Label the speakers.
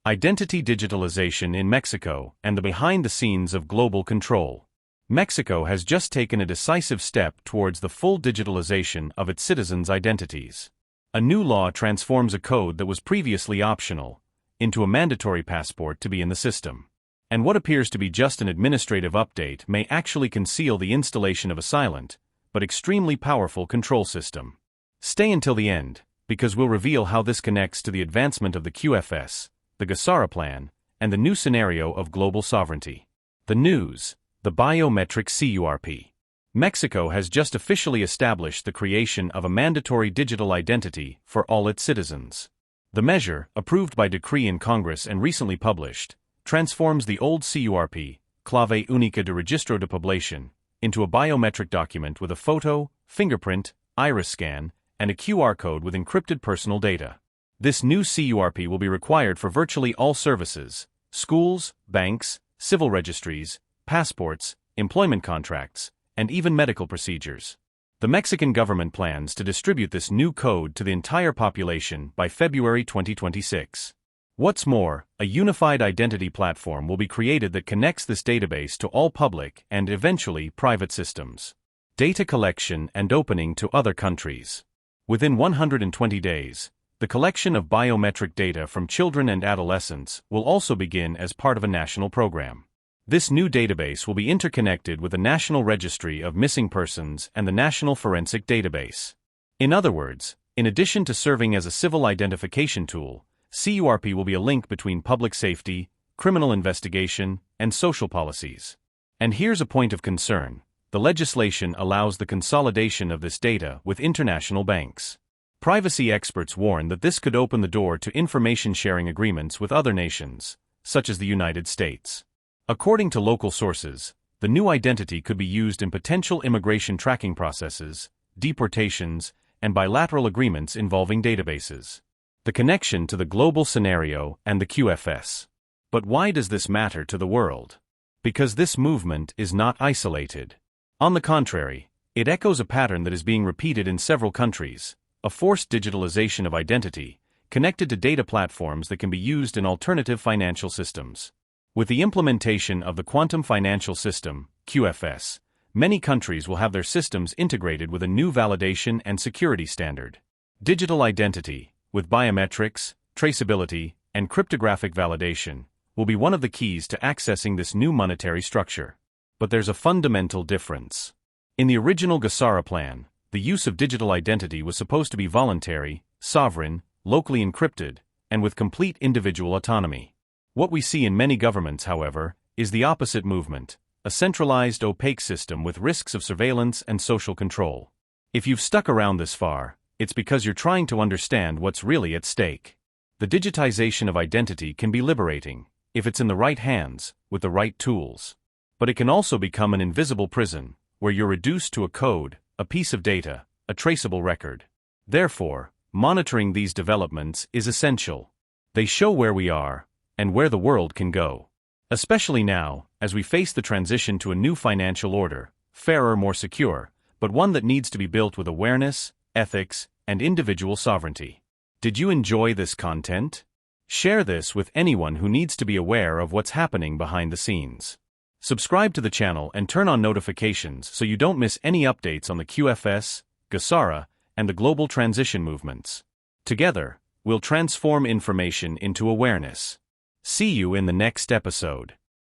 Speaker 1: Identity digitalization in Mexico and the behind the scenes of global control. Mexico has just taken a decisive step towards the full digitalization of its citizens' identities. A new law transforms a code that was previously optional into a mandatory passport to be in the system. And what appears to be just an administrative update may actually conceal the installation of a silent, but extremely powerful control system. Stay until the end, because we'll reveal how this connects to the advancement of the QFS, the GESARA plan, and the new scenario of global sovereignty. The news, the Biometric CURP. Mexico has just officially established the creation of a mandatory digital identity for all its citizens. The measure, approved by decree in Congress and recently published, transforms the old CURP, Clave Única de Registro de Población, into a biometric document with a photo, fingerprint, iris scan, and a QR code with encrypted personal data. This new CURP will be required for virtually all services: schools, banks, civil registries, passports, employment contracts, and even medical procedures. The Mexican government plans to distribute this new code to the entire population by February 2026. What's more, a unified identity platform will be created that connects this database to all public and eventually private systems. Data collection and opening to other countries. Within 120 days, the collection of biometric data from children and adolescents will also begin as part of a national program. This new database will be interconnected with the National Registry of Missing Persons and the National Forensic Database. In other words, in addition to serving as a civil identification tool, CURP will be a link between public safety, criminal investigation, and social policies. And here's a point of concern: the legislation allows the consolidation of this data with international banks. Privacy experts warn that this could open the door to information-sharing agreements with other nations, such as the United States. According to local sources, the new identity could be used in potential immigration tracking processes, deportations, and bilateral agreements involving databases. The connection to the global scenario and the QFS. But why does this matter to the world? Because this movement is not isolated. On the contrary, it echoes a pattern that is being repeated in several countries: a forced digitalization of identity, connected to data platforms that can be used in alternative financial systems. With the implementation of the Quantum Financial System, QFS, many countries will have their systems integrated with a new validation and security standard. Digital identity, with biometrics, traceability, and cryptographic validation, will be one of the keys to accessing this new monetary structure. But there's a fundamental difference. In the original GESARA plan, the use of digital identity was supposed to be voluntary, sovereign, locally encrypted, and with complete individual autonomy. What we see in many governments, however, is the opposite movement: a centralized, opaque system with risks of surveillance and social control. If you've stuck around this far, it's because you're trying to understand what's really at stake. The digitization of identity can be liberating, if it's in the right hands, with the right tools. But it can also become an invisible prison, where you're reduced to a code, a piece of data, a traceable record. Therefore, monitoring these developments is essential. They show where we are, and where the world can go. Especially now, as we face the transition to a new financial order, fairer, more secure, but one that needs to be built with awareness, ethics, and individual sovereignty. Did you enjoy this content? Share this with anyone who needs to be aware of what's happening behind the scenes. Subscribe to the channel and turn on notifications so you don't miss any updates on the QFS, GESARA, and the global transition movements. Together, we'll transform information into awareness. See you in the next episode.